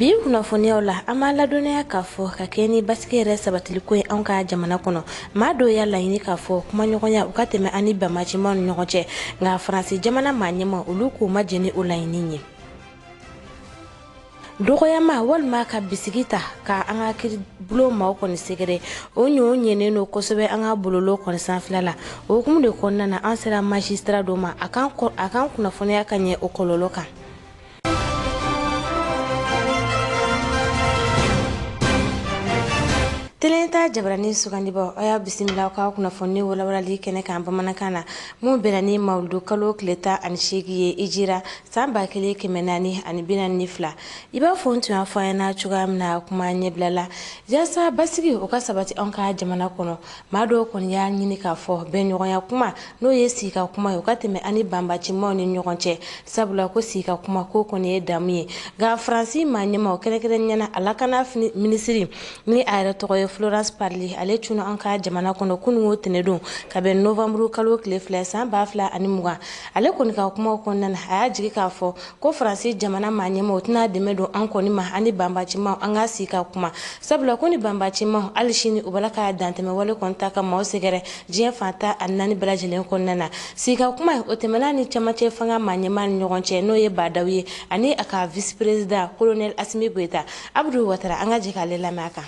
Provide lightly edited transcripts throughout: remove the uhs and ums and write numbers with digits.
bi kunnafoniyaw la an b'a ladɔnniya k'a fɔ ka kɛ ni basigi yɛrɛ sabatiliko ye anw ka jamana kɔnɔ maa dɔw y'a laɲini k'a fɔ kumaɲɔgɔnya u ka tɛmɛ ani bɛnbalimaw ni ɲɔgɔn cɛ nka faransi jamana maa ɲɛma olu k'u majɛni o laɲini ye dɔgɔyama walima ka bisigi ta ka an ka kiiribulo maaw kɔni sɛgɛrɛ o ɲɛnen don kosɛbɛ an ka bololo kɔni sanfɛla la o hukumu de kɔnɔna na an sera magistrat dɔ ma a kan kunnafoniya ka ɲɛ o kɔlɔlɔ kan Telenta jabarani sugandiba aya bisimila ka kunnafoni walawalali kɛnɛ kan bamanankan na mun bɛnna ni mawludu kalo tile 18 ye ijira san 1442 i b'a fɔ n tun y'a fɔ an ɲɛna cogoya min na kuma ɲɛbila la yaasa basigi o ka sabati an ka jamana kɔnɔ maa dɔw kɔni y'a ɲini k'a fɔ bɛnɲɔgɔnya kuma n'o ye sigi ka kuma ye o ka tɛmɛ ani banbacimaw ni ɲɔgɔn cɛ sabula ko sigi ka kuma ko kɔni ye damu ye nka faransi maa ɲɛma o kɛrɛnkɛrɛnniyana a lakana minisiri ni a yɛrɛ tɔgɔ ye Florence Parly ale tunu an ka jamana kɔnɔ kunungo tɛnɛdon ka bɛn novembre kalo tile 2 san 2020 ale kɔni ka kuma kɔnɔna a y'a jigi k'a fɔ ko faransi jamana maa ɲɛma o tɛna dɛmɛ don an kɔni ma ani banbacimaw an ka sigi ka kuma sabula ko ni banbacimaw hali sini u bala ka dantɛmɛ wale kɔni ta ka maaw sɛgɛrɛ diɲɛ fanta a 4 bɛɛ lajɛlen kɔnɔna na sigi ka kuma o tɛmɛna ni camancɛ fanga maa ɲɛma ni ɲɔgɔn cɛ n'o ye Badawi ye ani a ka vice président colonel Assimi Goïta Abdou Ouattara an ka jɛ k'ale lamɛn a kan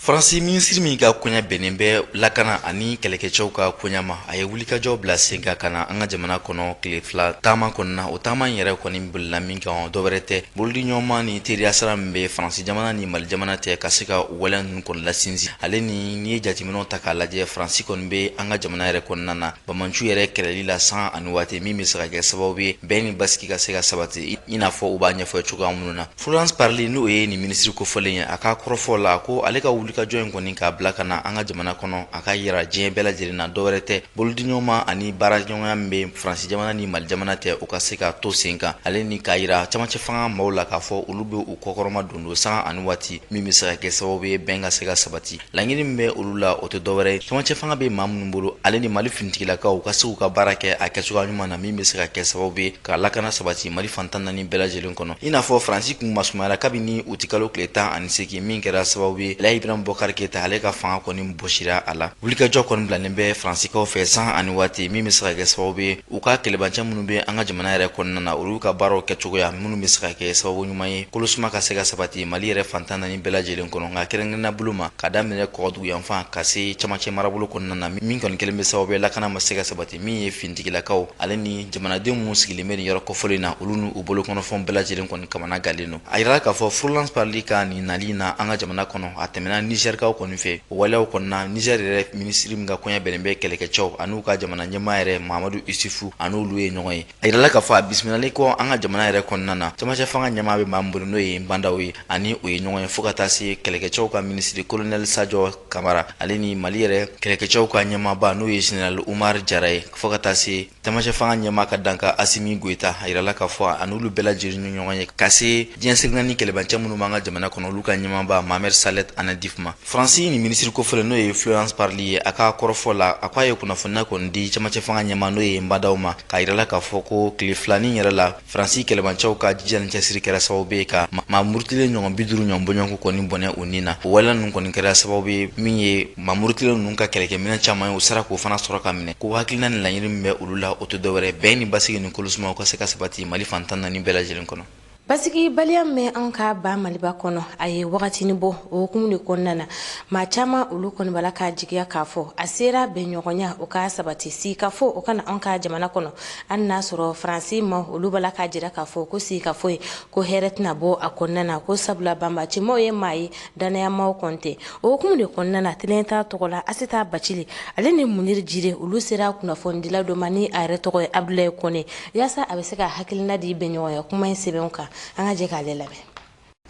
Faransi minisiri min ka koɲa bɛnnen bɛ lakana ani kɛlɛkɛcɛw ka koɲa ma a ye wulikajɔw bila sen ka kana an ka jamana kɔnɔ tile 2 taama kɔnɔna o taama yɛrɛ kɔni bolila min kan dɔwɛrɛ tɛ bolidi ɲɔgɔnma ni teriya sira min bɛ Faransi jamana ni Mali jamana tɛ ka se ka waleya ninnu kɔni lasinsin ale ni ye jateminɛw ta k'a lajɛ Faransi kɔni bɛ an ka jamana yɛrɛ kɔnɔna na Bamananci yɛrɛ kɛlɛli la san ani waati min bɛ se ka kɛ sababu ye bɛn ni basigi ka se ka sabati i n'a fɔ u b'a ɲɛfɔ cogoya minnu na Florence Parly n'o ye ni minisiri kofɔlen ye a ka kɔrɔfɔ la ko ale ka wulikajɔ in kɔni k'a bila ka na an ka jamana kɔnɔ a ka yira diɲɛ bɛɛ lajɛlen na dɔwɛrɛ tɛ bolodiɲɔgɔnma ani baaraɲɔgɔnya min bɛ Faransi jamana ni Mali jamana tɛ u ka se ka to sen kan ale ni k'a yira camancɛ fanga maaw la k'a fɔ olu bɛ u kɔkɔrɔma don san ani waati min bɛ se ka kɛ sababu ye bɛn ka se ka sabati laɲini min bɛ olu la o tɛ dɔwɛrɛ camancɛ fanga bɛ maa minnu bolo ale ni Mali finitigilakaw ka se k'u ka baara kɛ a kɛcogoya ɲuman na min bɛ se ka kɛ sababu ye ka lakana sabati Mali fantan naani bɛɛ lajɛlen kɔnɔ i n'a fɔ Faransi kun masumayara kabini u ti kalo tile 18 min kɛra sababu ye Layi Ibrahima Bokar Keita ale ka fanga kɔni bɔsira a la wulikajɔ kɔni bilalen bɛ Faransikaw fɛ san ani waati min bɛ se ka kɛ sababu ye u ka kɛlɛbancɛ minnu bɛ an ka jamana yɛrɛ kɔnɔna na olu ka baaraw kɛcogoya minnu bɛ se ka kɛ sababu ɲuman ye kolosuma ka se ka sabati Mali yɛrɛ fantan naani bɛɛ lajɛlen kɔnɔ nka kɛrɛnkɛrɛnnenya bolo ma ka daminɛ Kɔgɔdugu yanfan ka se camancɛ marabolo kɔnɔna na min kɔni kelen bɛ sababu ye lakana ma se ka sabati min ye finitigilakaw ale ni jamanadenw minnu sigilen bɛ nin yɔrɔ kɔfɔlen na olu n'u bolokɔnɔfɛnw bɛɛ lajɛlen kɔni kamana galen don a yirala k'a fɔ Florence Parly ka nin nali na an ka jamana kɔnɔ a tɛmɛna Nizɛrikaw kɔni fɛ o waleyaw kɔnɔna Niger yɛrɛ minisiri min ka koɲa bɛnnen bɛ kɛlɛkɛcɛw an'u ka jamana ɲɛmaa yɛrɛ Mahamadu Isufu an'olu ye ɲɔgɔn ye a yirala k'a fɔ a bisimilali kɔ an ka jamana yɛrɛ kɔnɔna na camancɛ fanga ɲɛmaa bɛ maa min bolo n'o ye Bandaw ye ani o ye ɲɔgɔn ye fo ka taa se kɛlɛkɛcɛw ka minisiri colonel Sadio Kamara ale ni Mali yɛrɛ kɛlɛkɛcɛw ka ɲɛmaaba n'o ye général Umar Jara ye fo ka taa se camancɛ fanga ɲɛmaa ka danka Assimi Goïta a yirala k'a fɔ a n'olu bɛɛ lajɛlen ni ɲɔgɔn ye ka se diɲɛ seginna kɛlɛbancɛ minnu b'an ka jamana kɔnɔ olu ka ɲɛmaaba Mohamed Salet Anadif ma Faransi ni minisiri kofɔlen n'o ye Florence Parly ye a ka kɔrɔfɔ la a ko a ye kunnafoniya kɔni di camancɛ fanga ɲɛmaa n'o ye Badaw ma k'a yirala k'a fɔ ko tile 2 nin yɛrɛ la Faransi kɛlɛbancɛw ka jija ni cɛsiri kɛra sababu ye ka maa murutilen ɲɔgɔn 50 ɲɔgɔn bɔɲɔgɔnko kɔni bɔnɛ u nin na o waleya ninnu kɔni kɛra sababu ye min ye maa murutilen ninnu ka kɛlɛkɛminɛn caman ye u sera k'o fana sɔrɔ ka minɛ ko hakilina ni laɲini min bɛ olu la o tɛ dɔwɛrɛ bɛn ni basigi ni kolosuma ka se ka sabati Mali fantan naani bɛɛ lajɛlen kɔnɔ basigi baliya min an ka ba Maliba kɔnɔ a ye wagatini bɔ o hukumu de kɔnɔna na maa caman olu kɔni bala ka jigiya k'a fɔ a sera bɛnɲɔgɔnya o ka sabati sigi ka fɔ o kana an ka jamana kɔnɔ hali n'a sɔrɔ Faransi ma olu bala ka jira k'a fɔ ko sigi ka fɔ ye ko hɛrɛ tɛna bɔ a kɔnɔna na ko sabula banbacimaw ye maa ye danayamaw kɔni tɛ o hukumu de kɔnɔna na Telenta tɔgɔ la Asita Bacili ale ni Munir Jire olu sera kunnafonidila dɔ ma ni a yɛrɛ tɔgɔ ye Abdoulaye Kone yaasa a bɛ se ka hakilina di bɛnɲɔgɔnya kuma in sɛbɛnw kan an ka jɛ k'ale lamɛn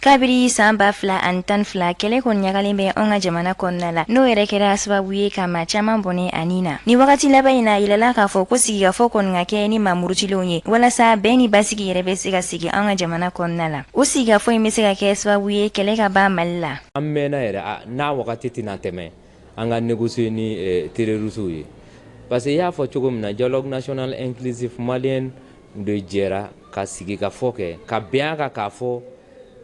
kabiri san 2012 kɛlɛ kɔni ɲagalen bɛ an ka jamana kɔnɔna la n'o yɛrɛ kɛra sababu ye ka maa caman bɔnɛ ani na ni wagati laban in na yɛlɛla k'a fɔ ko sigikafɔ kɔni ka kɛ ni maa murutilenw ye walasa bɛn ni basigi yɛrɛ bɛ se ka sigi an ka jamana kɔnɔna la o sigikafɔ in bɛ se ka kɛ sababu ye kɛlɛ ka ban Mali la an mɛnna yɛrɛ n'a wagati tɛna tɛmɛ an ka négocier ni terroristes ye parce que i y'a fɔ cogo min na dialogue national inclusif malien de jɛra ka sigikafɔ kɛ ka bɛn a kan k'a fɔ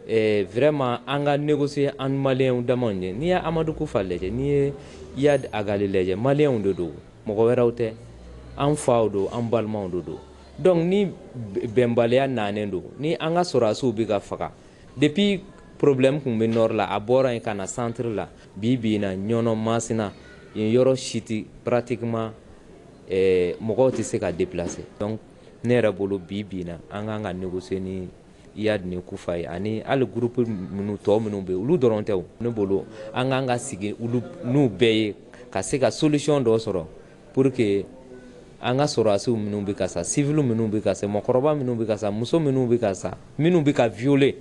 vraiment an ka négocier an maliyɛnw damaw ye n'i ye Amadu Kufa lajɛ n'i ye Iyad Agali lajɛ maliyɛnw de don mɔgɔ wɛrɛw tɛ an faw don an balimaw de don donc ni bɛnbaliya nanen don ni an ka sɔrɔdasiw bɛ ka faga depuis problème kun bɛ nord la a bɔra yen ka na centre la bi bi in na Ɲɔnɔ Masina yen yɔrɔ si tɛ pratiquement mɔgɔw tɛ se ka déplacer donc ne yɛrɛ bolo bi bi in na an kan ka négocier ni Iyad ni Kufa ye ani hali groupe minnu tɔ minnu bɛ yen olu dɔrɔn tɛ o ne bolo an kan ka sigi olu n'u bɛɛ ye ka se ka solution dɔ sɔrɔ pour que an ka sɔrɔdasiw minnu bɛ ka sa civil minnu bɛ ka sa mɔgɔkɔrɔba minnu bɛ ka sa muso minnu bɛ ka sa minnu bɛ ka violer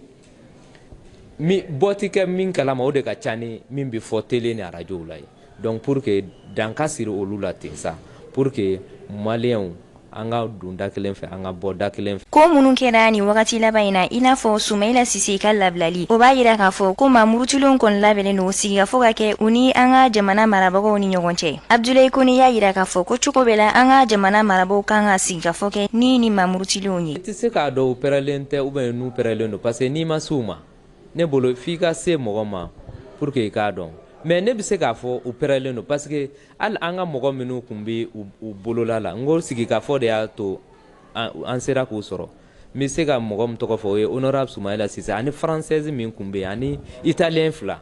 bɔ tɛ kɛ min kalama o de ka ca ni min bɛ fɔ télé ni radio la ye donc pour que dan ka siri olu la ten sa pour que maliyɛnw an ka don da kelen fɛ an ka bɔ da kelen fɛ. Ko minnu kɛra ni wagati laban in na i n'a fɔ Sumayila Sise ka labilali o b'a yira k'a fɔ ko mamurutilenw kɔni labɛnnen don sigikafɔ ka kɛ u ni an ka jamana marabagaw ni ɲɔgɔn cɛ. Abdulaye Kone y'a yira k'a fɔ ko cogo bɛɛ la an ka jamana marabagaw kan ka sigikafɔ kɛ ni mamurutilenw ye. I tɛ se k'a dɔn u pɛrɛlen tɛ ou bien n'u pɛrɛlen don parce que n'i ma se u ma ne bolo f'i ka se mɔgɔ ma pour que i k'a dɔn. Mais ne bɛ se k'a fɔ u pɛrɛlen don parce que hali an ka mɔgɔ minnu tun bɛ u bolola la n ko sigikafɔ de y'a to an sera k'u sɔrɔ n bɛ se ka mɔgɔ min tɔgɔ fɔ o ye honorable Sumayila Sise ani française min tun bɛ yen ani italien fila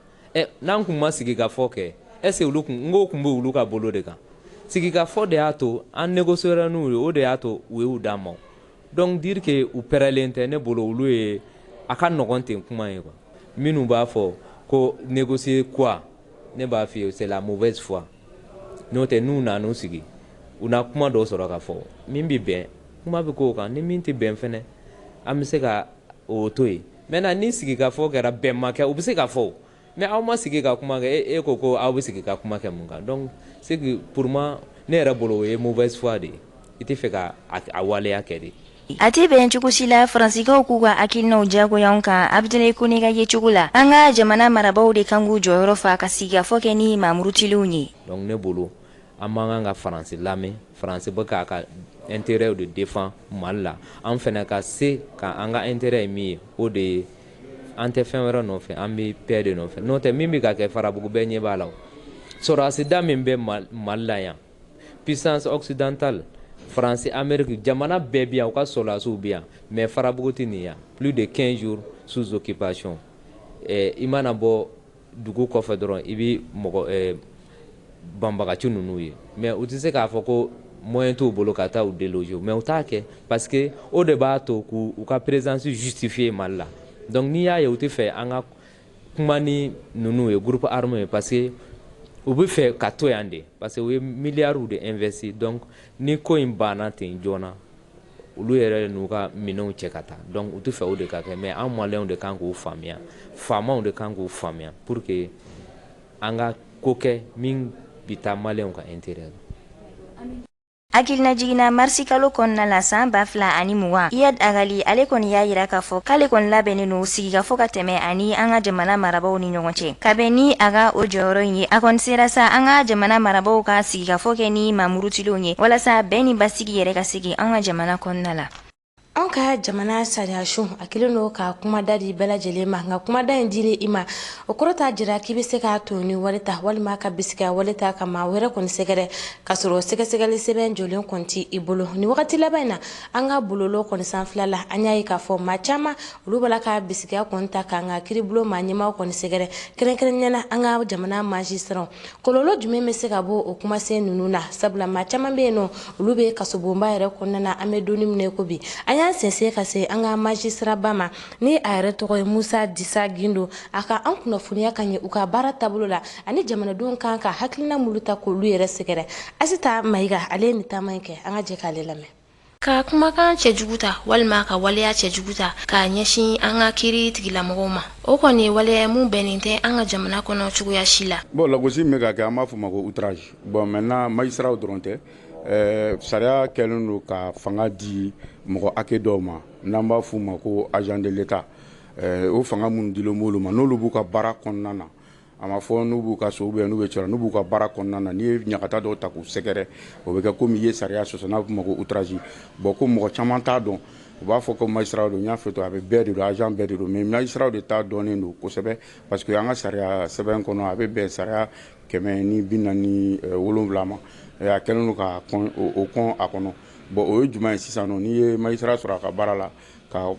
n'an tun ma sigikafɔ kɛ est ce que olu n ko tun bɛ olu ka bolo de kan sigikafɔ de y'a to an négociera n'u ye o de y'a to u ye u d'an ma donc dire que u pɛrɛlen tɛ ne bolo olu ye a ka nɔgɔn ten kuma ye quoi minnu b'a fɔ ko négocier quoi ne b'a f'i ye c'est la mauvaise foi n'o tɛ n'u nan'u sigi u na kuma dɔw sɔrɔ ka fɔ min bɛ bɛn kuma bɛ k'o kan ni min tɛ bɛn fɛnɛ an bɛ se ka o to yen maintenant ni sigikafɔ kɛra bɛn ma kɛ u bɛ se ka fɔ mais aw ma sigi ka kuma kɛ e ko ko aw bɛ sigi ka kuma kɛ mun kan donc c'est que pour moi ne yɛrɛ bolo o ye mauvaise foi de ye i tɛ fɛ ka a waleya kɛ de. A tɛ bɛn cogo si la Faransikaw k'u ka hakilinaw diyagoyanw kan Abdulaye Kone ka ye cogo la an ka jamana marabagaw de kan k'u jɔyɔrɔ fa ka sigikafɔ kɛ ni mamurutilenw ye. Donc ne bolo an man kan ka Faransi lamɛn Faransi bɛ k'a ka intérêt de défend Mali la an fɛnɛ ka se ka an ka intérêt ye min ye o de ye an tɛ fɛn wɛrɛ nɔfɛ an bɛ paix de nɔfɛ n'o tɛ min bɛ ka kɛ Farabugu bɛɛ ɲɛ b'a la o sɔrɔdasida min bɛ Mali la yan puissance occidentale France Amérique jamana bɛɛ bi yan u ka sɔrɔdasiw bi yan mais Farabugu tɛ nin yan plus de 15 jours sous occupation i mana bɔ dugu kɔfɛ dɔrɔn i bɛ mɔgɔ banbagaci ninnu ye mais u tɛ se k'a fɔ ko moyen t'u bolo ka taa u déloger mais u t'a kɛ parce que o de b'a to k'u ka présence justifier Mali la donc n'i y'a ye u tɛ fɛ an ka kuma ni ninnu ye groupe armé ye parce que u bɛ fɛ ka to yan de parce que u ye miliyariw de investi donc ni ko in banna ten joona olu yɛrɛ n'u ka minɛnw cɛ ka taa donc u tɛ fɛ o de ka kɛ mais an maliyɛnw de kan k'u faamuya faamaw de kan k'u faamuya pour que an ka ko kɛ min bɛ taa maliyɛnw ka intérêt la. Hakilina jiginna marisi kalo kɔnɔna la san 2020 Iyad Agali ale kɔni y'a yira k'a fɔ k'ale kɔni labɛnnen don sigikafɔ ka tɛmɛ ani an ka jamana marabagaw ni ɲɔgɔn cɛ kabɛn ni a ka o jɔyɔrɔ in ye a kɔni sera sa an ka jamana marabagaw ka sigikafɔ kɛ ni mamurutilenw ye walasa bɛn ni basigi yɛrɛ ka sigi an ka jamana kɔnɔna la. An ka jamana sariya sun a kelen don ka kumada di bɛɛ lajɛlen ma nka kumada in dili i ma o kɔrɔ t'a jira k'i bɛ se k'a to ni wale ta walima ka bisigi wale ta ka maa wɛrɛ kɔni sɛgɛrɛ ka sɔrɔ sɛgɛsɛgɛli sɛbɛn jɔlen kɔni tɛ i bolo ni wagati laban in na an ka bololo kɔni sanfɛla la an y'a ye k'a fɔ maa caman olu b'a la ka bisigiya kɔni ta k'an ka kiribolo maa ɲɛmaw kɔni sɛgɛrɛ kɛrɛnkɛrɛnnenya na an ka jamana magistrat kɔlɔlɔ jumɛn bɛ se ka bɔ o kumasen ninnu na sabula maa caman bɛ yen nɔ olu bɛ kasobonba yɛrɛ kɔnɔna na an bɛ donni minɛ ko bi an y'a sɛnsɛn ka se an ka magistrat ba ma ni a yɛrɛ tɔgɔ ye Musa Disa Gindo a ka an kunnafoniya ka ɲɛ u ka baara taabolo la ani jamanadenw kan ka hakilina mulu ta k'olu yɛrɛ sɛgɛrɛ Asita Mayiga ale ye nin taama in kɛ an ka jɛ k'ale lamɛn. Ka kumakan cɛjugu ta walima ka waleya cɛjugu ta k'a ɲɛsin an ka kiiri tigilamɔgɔw ma o kɔni ye waleya mun bɛnnen tɛ an ka jamana kɔnɔ cogoya si la. Bon lagosi min bɛ ka kɛ an b'a fɔ ma ko outrage bon maintenant magistrat dɔrɔn tɛ sariya kɛlen don ka fanga di mɔgɔ hakɛ dɔw ma n'an b'a f'u ma ko agent de l'État o fanga minnu dilen b'olu ma n'olu b'u ka baara kɔnɔna na a ma fɔ n'u b'u ka so ou bien n'u bɛ cɛla n'u b'u ka baara kɔnɔna na n'i ye ɲagata dɔw ta k'u sɛgɛrɛ o bɛ kɛ komi i ye sariya sɔsɔ n'a bɛ f'u ma ko outrage bon ko mɔgɔ caman t'a dɔn u b'a fɔ ko magistrat don n y'a fɔ to a bɛ bɛɛ de don agent bɛɛ de don mais magistrat de ta dɔnnen don kosɛbɛ parce que an ka sariya sɛbɛn kɔnɔ a bɛ bɛn sariya 147 ma a kɛlen don ka o kɔn a kɔnɔ bon o ye jumɛn ye sisan nɔ n'i ye magistrat sɔrɔ a ka baara la ka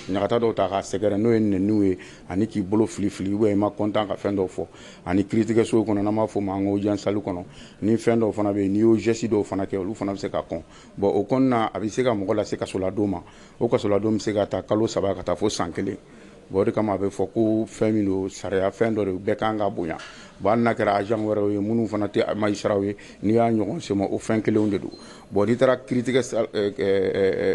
ɲagata dɔw ta ka sɛgɛrɛ n'o ye nɛniw ye ani k'i bolo fili fili ou bien i ma content ka fɛn dɔw fɔ ani kiiritigɛso kɔnɔ n'an b'a fɔ ma an ka audience salle kɔnɔ ni fɛn dɔw fana bɛ yen n'i y'o geste dɔw fana kɛ olu fana bɛ se ka kɔn bon o kɔnɔna a bɛ se ka mɔgɔ lase kasoladon ma o kasoladon bɛ se ka taa kalo 3 ka taa fo san 1 bon o de kama a bɛ fɔ ko fɛn min don sariya fɛn dɔ de bɛɛ kan ka bonya bon hali n'a kɛra agent wɛrɛw ye minnu fana tɛ magistrat ye n'i y'a ɲɔgɔn sema o fɛn kelenw de don bon n'i taara kiiritigɛ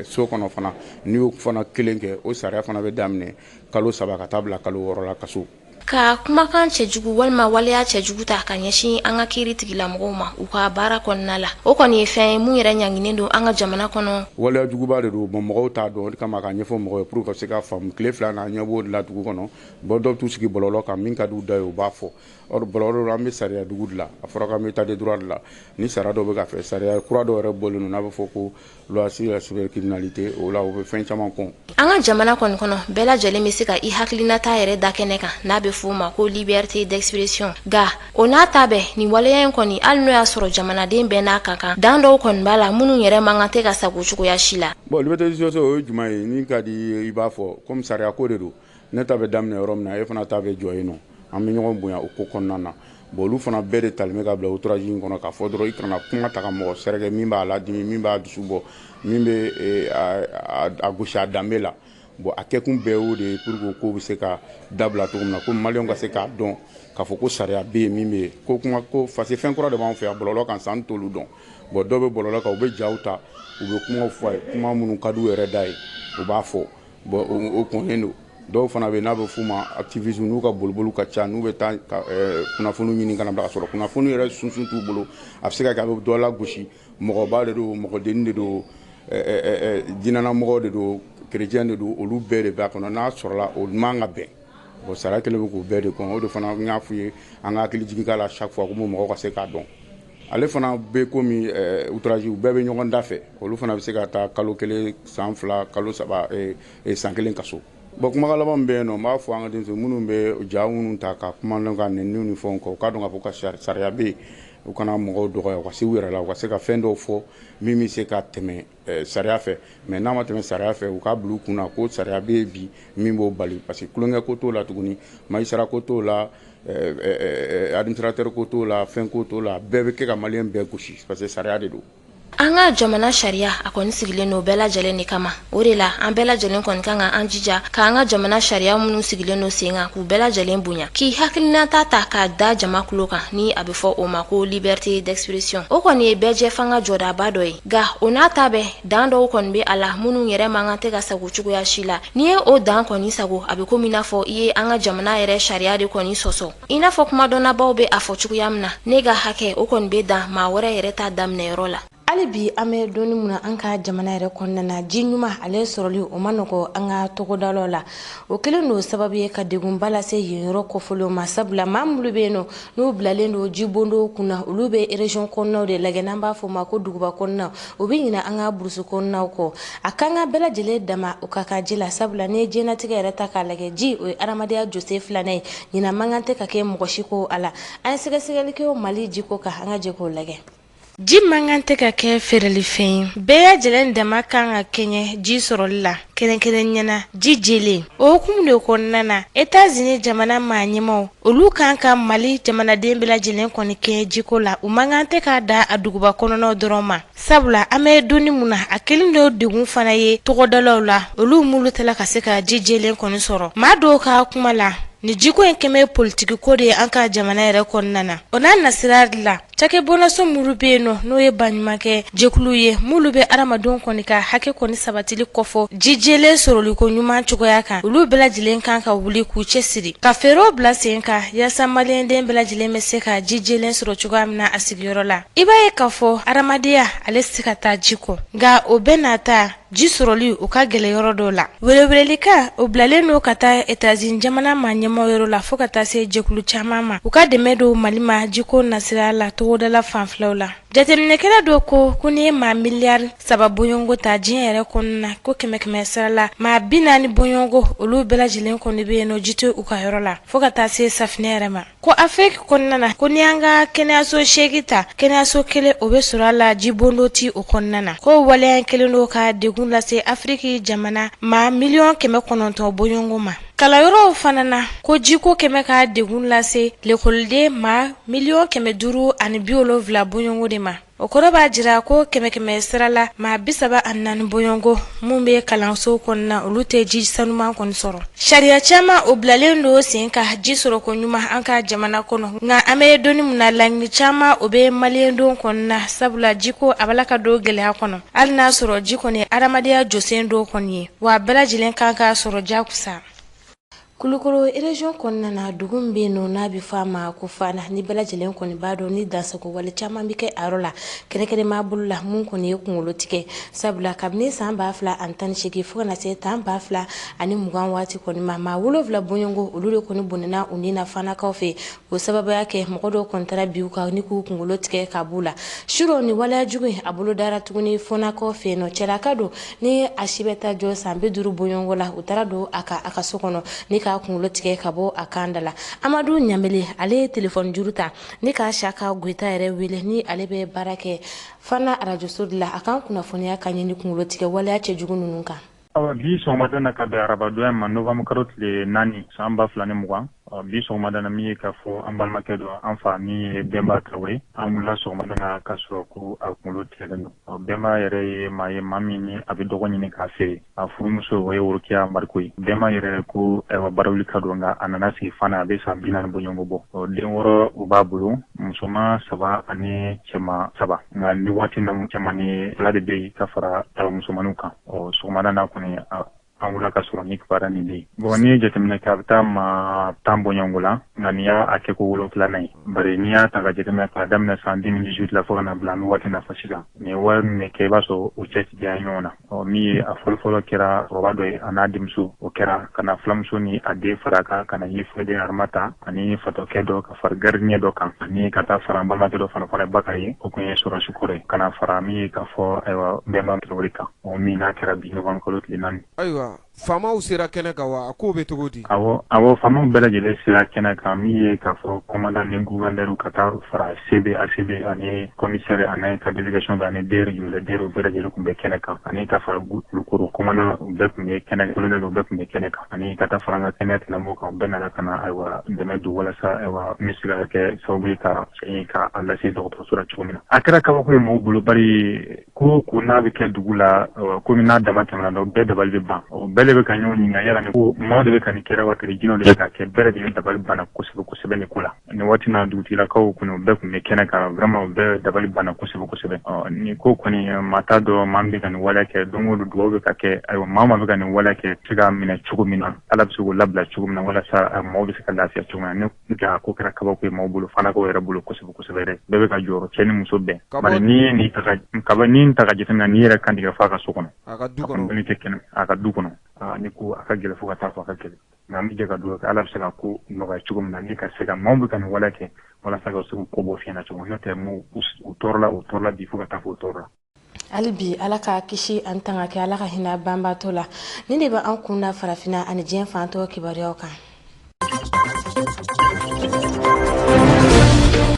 so kɔnɔ fana n'i y'o fana kelen kɛ o sariya fana bɛ daminɛ kalo 3 ka taa bila kalo 6 la kaso. Ka kumakan cɛjugu walima waleya cɛjugu ta ka ɲɛsin an ka kiiri tigilamɔgɔw ma u ka baara kɔnɔna la o kɔni ye fɛn ye mun yɛrɛ ɲanginen don an ka jamana kɔnɔ. Waleya juguba de don bon mɔgɔw t'a dɔn o de kama ka ɲɛfɔ mɔgɔw ye pour que ka se ka faamu tile 2 na ɲɛ b'o de la dugu kɔnɔ bon dɔw t'u sigi bɔlɔlɔ kan min ka d'u da ye u b'a fɔ or bɔlɔlɔ an bɛ sariya dugu de la a fɔra k'an bɛ état de droit de la ni sariya dɔw bɛ ka fɛ sariya kura dɔw yɛrɛ bɔlen don n'a bɛ fɔ ko loi sur la cybercriminalité o la o bɛ fɛn caman kɔn. An ka jamana kɔni kɔnɔ bɛɛ lajɛlen bɛ se ka i hakilinata yɛrɛ da kɛnɛ kan n'a bɛ f'o ma ko liberté d'expression ga o n'a ta bɛɛ nin waleya in kɔni hali n'o y'a sɔrɔ jamanaden bɛɛ n'a ka kan dan dɔw kɔni b'a la minnu yɛrɛ man kan tɛ ka sago cogoya si la. Bon liberté d'expression o ye jumɛn ye ni ka di i b'a fɔ comme sariya ko de don ne ta bɛ daminɛ yɔrɔ min na e fana ta bɛ jɔ yen nɔ an bɛ ɲɔgɔn bonya o ko kɔnɔna na bon olu fana bɛɛ de talen bɛ ka bila outrage in kɔnɔ k'a fɔ dɔrɔn i kana kuma ta ka mɔgɔ sɛrɛgɛ min b'a ladimi min b'a dusu bɔ min bɛ a gosi a danbe la bon a kɛkun bɛɛ y'o de ye pour que ko bɛ se ka dabila cogo min na ko maliyɛnw ka se k'a dɔn k'a fɔ ko sariya bɛ yen min bɛ yen ko kuma ko parce que fɛn kura de b'an fɛ yan bɔlɔlɔ kan san t'olu dɔn bon dɔw bɛ bɔlɔlɔ kan u bɛ jaw ta u bɛ kumaw fɔ a ye kuma minnu ka d'u yɛrɛ da ye u b'a fɔ bon o kɔnnen don dɔw fana bɛ n'a bɛ f'u ma activisme n'u ka boliboliw ka ca n'u bɛ taa kunnafoni ɲini kana bila ka sɔrɔ kunnafoni yɛrɛ sunsun t'u bolo a bɛ se ka kɛ a bɛ dɔ lagosi mɔgɔba de don mɔgɔdenni de don diinɛlamɔgɔw de don chrétien de don olu bɛɛ de b'a kɔnɔ n'a sɔrɔla o man ka bɛn bon sariya kelen bɛ k'o bɛɛ de kɔnɔ o de fana n y'a f'u ye an ka hakili jigin k'a la chaque fois ko mɔgɔw ka se k'a dɔn ale fana bɛ komi outrage u bɛɛ bɛ ɲɔgɔn da fɛ olu fana bɛ se ka taa kalo 1 san 2 kalo 3 san 1 kaso. Bon kumakan laban min bɛ yen nɔ n b'a fɔ an ka denmisɛnninw minnu bɛ ja minnu ta ka kuma ka nɛniw ni fɛnw kɔ u k'a dɔn k'a fɔ ka sariya bɛ yen u kana mɔgɔw dɔgɔya u ka se u yɛrɛ la u ka se ka fɛn dɔw fɔ min bɛ se ka tɛmɛ sariya fɛ mais n'a ma tɛmɛ sariya fɛ u k'a bila u kunna ko sariya bɛ yen bi min b'o bali parce que kulonkɛ ko t'o la tuguni magistrat ko t'o la administrateur ko t'o la fɛn ko t'o la bɛɛ bɛ kɛ ka maliyɛn bɛɛ gosi parce que sariya de don. An ka jamana sariya a kɔni sigilen no bɛɛ lajɛlen de kama o de la an bɛɛ lajɛlen kɔni kan ka an jija k'an ka jamana sariya minnu sigilen no sen kan k'u bɛɛ lajɛlen bonya k'i hakilinata ta k'a da jama kulo kan ni a bɛ fɔ o ma ko liberté d'expression o kɔni ye bɛɛ jɛ fanga jɔdaba dɔ ye nka o n'a ta bɛɛ dan dɔw kɔni bɛ a la minnu yɛrɛ man kan tɛ ka sago cogoya si la n'i ye o dan kɔni sago a bɛ komi i n'a fɔ i ye an ka jamana yɛrɛ sariya de kɔni sɔsɔ i n'a fɔ kuma dɔnnabaw bɛ a fɔ cogoya min na ne ka hakɛ o kɔni bɛ dan maa wɛrɛ yɛrɛ ta daminɛ yɔrɔ la. hali bi an bɛ dɔɔni mun na an ka jamana yɛrɛ kɔnɔna na ji ɲuman ale sɔrɔli o ma nɔgɔ an ka tɔgɔdalaw la o kelen don sababu ye ka degunba lase yen yɔrɔ kɔfɔlenw ma sabula maa minnu bɛ yen nɔ n'u bilalen don jibondow kunna olu bɛ région kɔnɔnaw de lajɛ n'an b'a fɔ o ma ko duguba kɔnɔnaw o bɛ ɲinɛ an ka burusi kɔnɔnaw kɔ a kan ka bɛɛ lajɛlen dama o ka ji la sabula ni ye diɲɛlatigɛ yɛrɛ ta k'a lajɛ ji o ye adamadenya jɔsen 2nan ye ɲinɛ man kan tɛ ka kɛ mɔgɔ si ko a la an ye sɛgɛsɛgɛli kɛ o Mali jiko kan an ka jɛ k'o lajɛ. Ji man kan tɛ ka kɛ feerelifɛn ye bɛɛ lajɛlen dama kan ka kɛɲɛ ji sɔrɔli la kɛrɛnkɛrɛnnena ji jelen o hukumu de kɔnɔna na États-Unis jamana maa ɲɛmaw olu kan ka Mali jamanaden bɛɛ lajɛlen kɔni kɛ jiko la u man kan tɛ k'a da a duguba kɔnɔnaw dɔrɔn ma sabula an bɛ donni mun na a kelen do degun fana ye tɔgɔdalaw la olu mulu tɛla ka se ka ji jelen kɔni sɔrɔ maa dɔw ka kuma la ni jiko in kɛmɛ politiki ko de ye an ka jamana yɛrɛ kɔnɔna na o n'a nasira la cakɛbɔnaso muru bɛ yen nɔ n'o ye baɲumankɛ jɛkulu ye mulu bɛ adamadenw kɔni ka hakɛ kɔni sabatili kɔfɔ ji jɛlen sɔrɔliko ɲuman cogoya kan olu bɛɛ lajɛlen kan ka wuli k'u cɛsiri ka fɛɛrɛw bila sen kan yaasa maliyɛnden bɛɛ lajɛlen bɛ se ka ji jɛlen sɔrɔ cogoya min na a sigiyɔrɔ la i b'a ye k'a fɔ adamadenya ale se ka taa ji kɔ nka o bɛɛ n'a ta ji sɔrɔli o ka gɛlɛ yɔrɔ dɔw la welewelelika o bilalen n'o ka taa États-Unis jamana maa ɲɛmaw yɔrɔ la fo ka taa se jɛkulu caman ma u ka dɛmɛ don Mali ma jiko nasira la togo da la fanflaw la jateminɛkɛla dɔ ko ni ma miliyari 3 bɔɲɔgɔnko ta diɲɛ yɛrɛ kɔnɔna ko kɛmɛ sara la ma 40 bɔɲɔgɔnko olu bɛɛ lajɛlen kɔni bɛ yen nɔ ji tɛ u ka yɔrɔ la fo ka taa se safinɛ yɛrɛ ma ko afiriki kɔnɔna na ko ni an ka kɛnɛyaso 8 ta kɛnɛyaso 1 o bɛ sɔrɔ a la jibondo ti o kɔnɔna na ko waleya kelen do ka degun lase afiriki jamana ma 900,000 bɔɲɔgɔnko ma kalayɔrɔw fana na ko jiko kɛmɛ ka degun lase lekoliden ma 570,000 bɔɲɔgɔnko de ma o kɔrɔ b'a jira ko kɛmɛ sara la ma 34 bɔɲɔgɔnko mun bɛ kalanso kɔnɔna olu tɛ ji sanuman kɔni sɔrɔ sariya caman o bilalen do sen ka ji sɔrɔ ko ɲuman an ka jamana kɔnɔ nka an bɛ donni mun na laɲini caman o bɛ maliyɛndenw kɔnɔna sabula jiko a bala ka don gɛlɛya kɔnɔ hali n'a sɔrɔ ji kɔni adamadenya jɔsen do kɔni ye wa bɛɛ lajɛlen kan ka sɔrɔ jakusa Kulukoro region kɔnɔna na dugu min bɛ yen nɔ n'a bɛ fɔ a ma ko Fana ni bɛɛ lajɛlen kɔni b'a dɔn ni dansago wale caman bɛ kɛ a yɔrɔ la kɛrɛnkɛrɛnma bolo la mun kɔni ye kunkolo tigɛ sabula kabini san 2018 fo ka na se tan 2020 waati kɔni ma maa 7 bɔɲɔgɔnko olu de kɔni bɔnɛna u ni na Fanakaw fɛ o sababaya kɛ mɔgɔ dɔw kɔni taara bin u kan ni k'u kunkolo tigɛ ka b'u la suro ni waleya jugu a bolo dara tuguni Fanakaw fɛ yen nɔ cɛlaka don ni a si bɛ taa jɔ san 50 bɔɲɔgɔnko la u taara don a ka so kɔnɔ ni ka kunkolo tigɛ ka bɔ a kan da la Amadu Ɲamele ale ye telefɔni juru ta ni ka Saka Goyita yɛrɛ wele ni ale bɛ baara kɛ Fana radio so de la a kan kunnafoniya ka ɲɛ ni kunkolo tigɛ waleya cɛjugu ninnu kan bi sɔgɔmada na ka bɛn arabadonya ma novembre kalo tile 4 san 2020 bi sɔgɔmada na min ye k'a fɔ an balimakɛ dɔ an fa min ye Bɛnba Traoré an wulila sɔgɔmada na k'a sɔrɔ ko a kunkolo tigɛlen don Bɛnba yɛrɛ ye maa min ni a bɛ dɔgɔ ɲini k'a feere a furumuso o ye Worokiya Mariko ye Bɛnba yɛrɛ ko baara wuli ka don nka a nana sigi Fana a bɛ san 40 bɔɲɔgɔnko bɔ den wɔɔrɔ u b'a bolo musoman 3 ani cɛman 3 nka ni waati na cɛman ni 2 de bɛ yen ka fara musomanninw kan sɔgɔmada na kɔni an wula ka sɔrɔ ni kibaruya nin bɛ yen bon ni ye jateminɛ kɛ a bɛ taa ma 10 bɔɲɔgɔnko la nka n'i y'a kɛ ko 7 ye bari n'i y'a ta ka jateminɛ k'a daminɛ san 2018 la fo ka na bila an bɛ waati nafa sisan nin ye wari min kɛ i b'a sɔrɔ o cɛ ti janya ɲɔgɔn na min ye a fɔlɔfɔlɔ kɛra cɛkɔrɔba dɔ ye a n'a denmuso o kɛra ka na filamuso ni a den fara kan ka na Yefureden Aramata ani fatɔkɛ dɔ ka fara gardien dɔ kan ani ka taa fara an balimakɛ dɔ fana fara Bakari ye o kun ye Sɔrɔsi Kɔrɔ ye ka na fara min ye k'a fɔ ayiwa Bɛnba Traoré kan min n'a kɛra bi novembre kalo tile 4 ayiwa faamaw sera kɛnɛ kan wa a ko bɛ cogo di awɔ faamaw bɛɛ lajɛlen sera kɛnɛ kan min ye k'a fɔ commandant ni gouverneur ka taa fara CB ACB ani commissaire ani ka délégation bɛ ani DER bɛɛ lajɛlen kun bɛ kɛnɛ kan ani ka fara Kulukoro commandant bɛɛ kun bɛ kɛnɛ colonel bɛɛ kun bɛ kɛnɛ kan ani ka taa fara an ka kɛnɛ tigilamɔgɔw kan bɛɛ nana ka na ayiwa dɛmɛ don walasa ayiwa min se ka kɛ sababu ye ka a lase dɔgɔtɔrɔso la cogo min na a kɛra kabako ye mɔgɔw bolo bari ko n'a bɛ kɛ dugu la komi n'a dama tɛmɛna dɔn bɛɛ dabali bɛ ban bɛɛ de bɛ ka ɲɔgɔn ɲininka yala ni ko maaw de bɛ ka nin kɛra wa kiri jinɛw de bɛ ka kɛ bɛɛ lajɛlen dabali banna kosɛbɛ nin ko la nin waati na dugutigilakaw kɔni u bɛɛ kun bɛ kɛnɛ kan vraiment u bɛɛ dabali banna kosɛbɛ nin ko kɔni maa t'a dɔn maa min bɛ ka nin waleya kɛ don o don dugawu bɛ ka kɛ ayiwa maa bɛ ka nin waleya kɛ se ka minɛ cogo min na ala bɛ se k'o labila cogo min na walasa maaw bɛ se ka lafiya cogo min na ne ka ko kɛra kabako ye maaw bolo Fanakaw yɛrɛ bolo kosɛbɛ yɛrɛ bɛɛ bɛ ka jɔyɔrɔ cɛ ni muso bɛɛ bari n'i ye nin ta ka jateminɛ n'i yɛrɛ kan tigɛ f'a ka so kɔnɔ a ka du kɔnɔ ni ko a ka gɛlɛn fo ka taa fɔ a ka gɛlɛn nka an bɛ jɛ ka dugawu kɛ ala bɛ se ka ko nɔgɔya cogo min na ni ka se ka maaw bɛ ka nin waleya kɛ walasa ka se k'u ko bɔ fiɲɛ na cogo min n'o tɛ u tɔɔrɔ la bi fo ka taa fɔ u tɔɔrɔ la hali bi ala ka kisi an tanga kɛ ala ka hinɛ banbaatɔ la ni de bɛ an kunna farafinna ani diɲɛ fantɔ kibaruyaw kan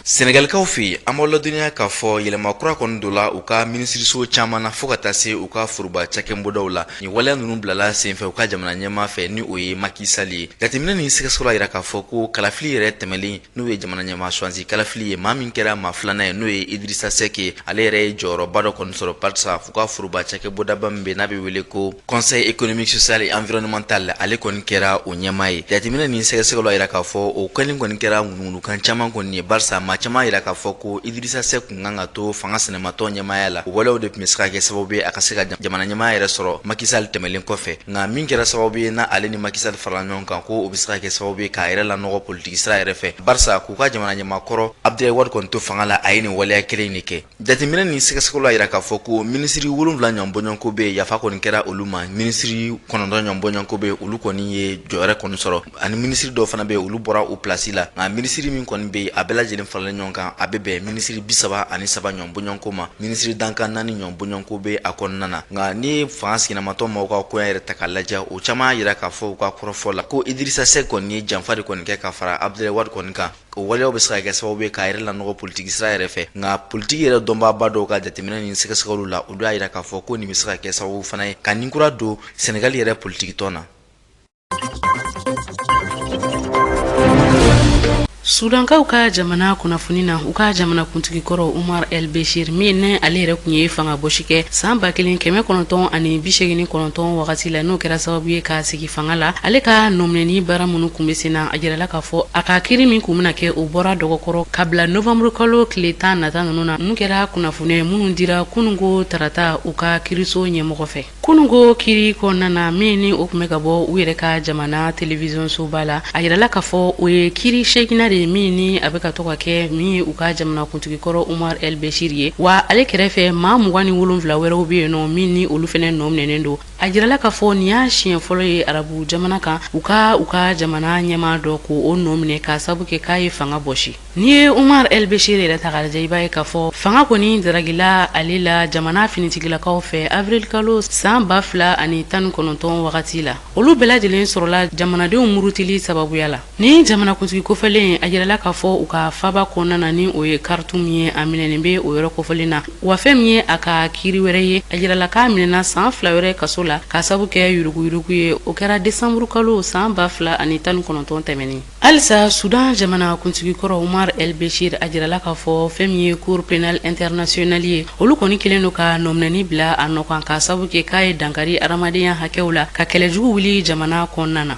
Senegalikaw fɛ an b'aw ladɔnniya k'a fɔ yɛlɛma kura kɔni dɔ la u ka minisiriso caman na fo ka taa se u ka foroba cakɛbɔdaw la ni waleya ninnu bilala senfɛ u ka jamana ɲɛmaa fɛ ni o ye Macky Sall ye jateminɛ ni sɛgɛsɛgɛla yira k'a fɔ ko kalafili yɛrɛ tɛmɛlen n'o ye jamana ɲɛmaa swansi kalafili ye maa min kɛra maa filanan ye n'o ye Idrissa Seck ye ale yɛrɛ ye jɔyɔrɔba dɔ kɔni sɔrɔ barisa u ka foroba cakɛbɔdaba min bɛ n'a bɛ wele ko Conseil économique social et environnemental ale kɔni kɛra o ɲɛmaa ye jateminɛ ni sɛgɛsɛgɛla yira k'a fɔ o kɛlen kɔni kɛra ŋunuŋunukan caman kɔni ye barisa maa caman yira k'a fɔ ko Idrissa Seck kun kan ka to fanga sɛnɛmatɔ ɲɛmaaya la o walew de tun bɛ se ka kɛ sababu ye a ka se ka jamana ɲɛmaa yɛrɛ sɔrɔ Macky Sall tɛmɛlen kɔfɛ nka min kɛra sababu ye na ale ni Macky Sall farala ɲɔgɔn kan ko o bɛ se ka kɛ sababu ye k'a yɛrɛ lanɔgɔ politiki sira yɛrɛ fɛ barisa k'u ka jamana ɲɛmaa kɔrɔ Abdoulaye Wade kɔni to fanga la a ye nin waleya kelen de kɛ jateminɛ ni sɛgɛsɛgɛlaw yira k'a fɔ ko minisiri 7 ɲɔgɔn bɔɲɔgɔnko bɛ yafa kɔni kɛra olu ma minisiri 9 ɲɔgɔn bɔɲɔgɔnko bɛ olu kɔni ye jɔyɔrɔ kɔni sɔrɔ ani minisiri dɔw fana bɛ olu bɔra o place la nka minisiri min kɔni bɛ a bɛɛ lajɛlen farala faralen ɲɔgɔn kan a bɛ bɛn minisiri 37 ɲɔgɔn bɔɲɔgɔnko ma minisiri dankan 4 ɲɔgɔn bɔɲɔgɔnko bɛ a kɔnɔna na nka ni fanga sigilamatɔ maaw ka koya yɛrɛ ta k'a lajɛ o caman yira k'a fɔ u ka kɔrɔfɔ la ko Idrissa Seck kɔni ye janfa de kɔni kɛ ka fara Abdoulaye Wade kɔni kan o waleyaw bɛ se ka kɛ sababu ye k'a yɛrɛ lanɔgɔ politiki sira yɛrɛ fɛ nka politiki yɛrɛ dɔnbaaba dɔw ka jateminɛ ni sɛgɛsɛgɛliw la olu y'a yira k'a fɔ ko nin bɛ se ka kɛ sababu fana ye ka ninkura don Senegal yɛrɛ politiki tɔn na. Sudankaw ka jamana kunnafoni na u ka jamana kuntigi kɔrɔ Umar El Bashir min ne ale yɛrɛ kun ye fanga bɔsi kɛ san 1989 wagati la n'o kɛra sababu ye ka sigi fanga la ale ka nɔminɛni baara minnu kun bɛ senna a jirala k'a fɔ a ka kiiri min kun bɛna kɛ o bɔra dɔgɔkɔrɔ kabila novembre kalo tile 10 nata ninnu na n'u kɛra kunnafoni minnu dira kunungo tarata u ka kiiriso ɲɛmɔgɔ fɛ kunungo kiiri kɔnɔna na min ni o kun bɛ ka bɔ u yɛrɛ ka jamana télévision soba la a jirala k'a fɔ o ye kiiri seginna de min ni a bɛ ka to ka kɛ min u ka jamana kuntigi kɔrɔ Umar El Bashir ye wa ale kɛrɛfɛ maa 27 wɛrɛw bɛ yen nɔ min ni olu fɛnɛ nɔminɛnen don a jirala k'a fɔ nin y'a siɲɛ fɔlɔ ye arabu jamana kan u ka jamana ɲɛmaa dɔ ko o nɔminɛ ka sabu kɛ k'a ye fanga bɔsi ni ye Umar El Bashir yɛrɛ ta k'a lajɛ i b'a ye k'a fɔ fanga kɔni daragila ale la jamana finitigilakaw fɛ avril kalo san 2019 wagati la olu bɛɛ lajɛlen sɔrɔla jamanadenw murutili sababuya la ni jamana kuntigi kofɔlen a jirala k'a fɔ u ka faba kɔnɔna na ni o ye Khartoum ye a minɛnen bɛ o yɔrɔ kofɔlen na wa fɛn min ye a ka kiiri wɛrɛ ye a jirala k'a minɛna san 2 wɛrɛ kaso la ka sabu kɛ yuruguyurugu ye o kɛra décembre kalo san 2019 tɛmɛnen halisa Sudan jamana kuntigi kɔrɔ Umar El Bashir a jirala k'a fɔ fɛn min ye Cour pénale internationale ye olu kɔni kelen do ka nɔminɛni bila a nɔ kan ka sabu kɛ k'a ye dankari adamadenya hakɛw la ka kɛlɛjugu wuli jamana kɔnɔna na.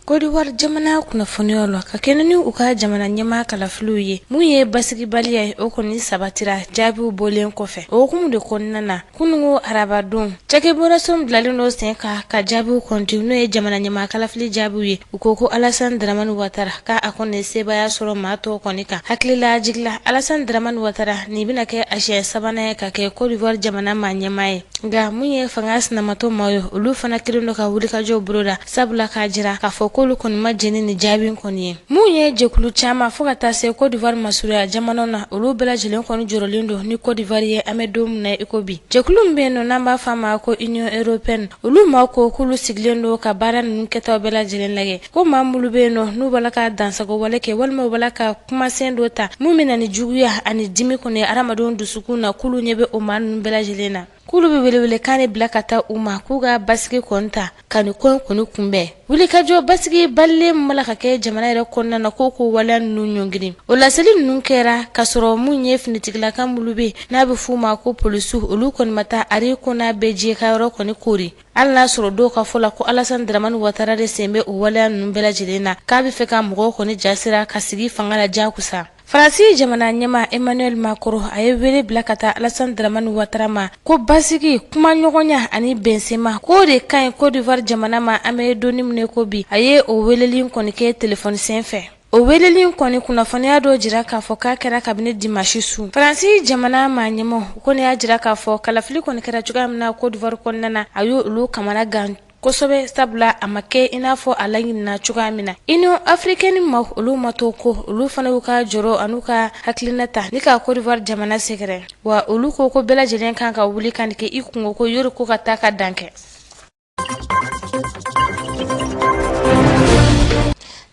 Côte d'Ivoire jamana kunnafoniyaw la ka kɛnɛ ni u ka jamana ɲɛmaa kalafiliw ye mun ye basigibaliya ye o kɔni sabatira jaabiw bɔlen kɔfɛ o hukumu de kɔnɔna na kunungo arabadon cakɛbɔrasom bilalen do sen ka jaabiw kɔnti n'o ye jamana ɲɛmaa kalafili jaabiw ye u ko ko Alassane Dramane Ouattara ka a kɔni sebaya sɔrɔ maa tɔw kɔni kan hakilila jigila Alassane Dramane Ouattara nin bɛna kɛ a siɲɛ 3nan ye ka kɛ Côte d'Ivoire jamana maa ɲɛmaa ye nka mun ye fanga sinamatɔ maaw ye olu fana kelen do ka wulikajɔw boloda sabula k'a jira k'a fɔ k'olu kɔni ma jeni ni jaabi kɔni ye mun ye jɛkulu caman fo ka taa se Côte d'Ivoire masuruya jamana na olu bɛɛ lajɛlen kɔni jɔrɔlen do ni Côte d'Ivoire ye an bɛ don min na i ko bi jɛkulu min bɛ yen nɔ n'an b'a fɔ a ma ko Union Européenne olu ma ko k'olu sigilen do ka baara ninnu kɛtaw bɛɛ lajɛlen lajɛ ko maa minnu bɛ yen nɔ n'u b'a la ka dansago wale kɛ walima u b'a la ka kumasen dɔ ta mun bɛ na ni juguya ani dimi kɔni ye adamadenw dusukun na k'olu ɲɛ bɛ o maa ninnu bɛɛ lajɛlen na k'olu bɛ welewele kan de bila ka taa u ma k'u ka basigi kɔni ta ka ni ko kɔni kunbɛn wulikajɔ basigi balilen min b'a la ka kɛ jamana yɛrɛ kɔnɔna na k'o waleya ninnu ɲɔngiri o laseli ninnu kɛra k'a sɔrɔ mun ye finitigilakan minnu bɛ n'a bɛ f'u ma ko polisiw olu kɔni ma taa ari ko n'a bɛ diɲɛ ka yɔrɔ kɔni kori hali n'a sɔrɔ dɔw ka fɔ la ko Alassane Dramane Ouattara de sen bɛ o waleya ninnu bɛɛ lajɛlen na k'a bɛ fɛ ka mɔgɔw kɔni jasira ka sigi fanga la jakusa Faransi jamana ɲɛmaa Emmanuel Macron a ye wele bila ka taa Alassane Dramane Ouattara ma ko basigi kuma ɲɔgɔnya ani bɛnsema k'o de ka ɲi Côte d'Ivoire jamana ma an bɛ donni minɛ ko bi a ye o weleli kɔni kɛ telefɔni senfɛ o weleli kɔni kunnafoniya dɔ jira k'a fɔ k'a kɛra kabini dimanche su Faransi jamana maa ɲɛmaw o kɔni y'a jira k'a fɔ kalafili kɔni kɛra cogoya min na Côte d'Ivoire kɔnɔna na a y'olu kamana gan kosɛbɛ sabula a ma kɛ i n'a fɔ a laɲinina cogoya min na Union Africaine ma olu ma to ko olu fana y'u ka jɔrɔ an'u ka hakilina ta ni ka Côte d'Ivoire jamana sɛgɛrɛ wa olu ko bɛɛ lajɛlen kan ka wuli kan kɛ i kungo ko yori ko ka taa ka dan kɛ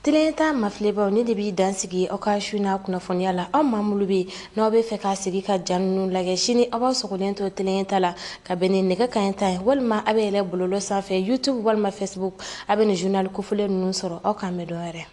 Tilenta maflebaw ne de bi dansigi aw ka shuna kunnafoniya la aw mamulu be n'aw bɛ fɛ ka sigi ka jannu lagɛ sini aw b'a sogolen to Tilenta la ka bɛn ni nɛgɛ kaɲɛ 10 walima a bɛ yɛlɛ bɔlɔlɔ sanfɛ YouTube walima Facebook a bɛ ni journal kofolen ninnu sɔrɔ aw kan bɛ dɔn yɛrɛ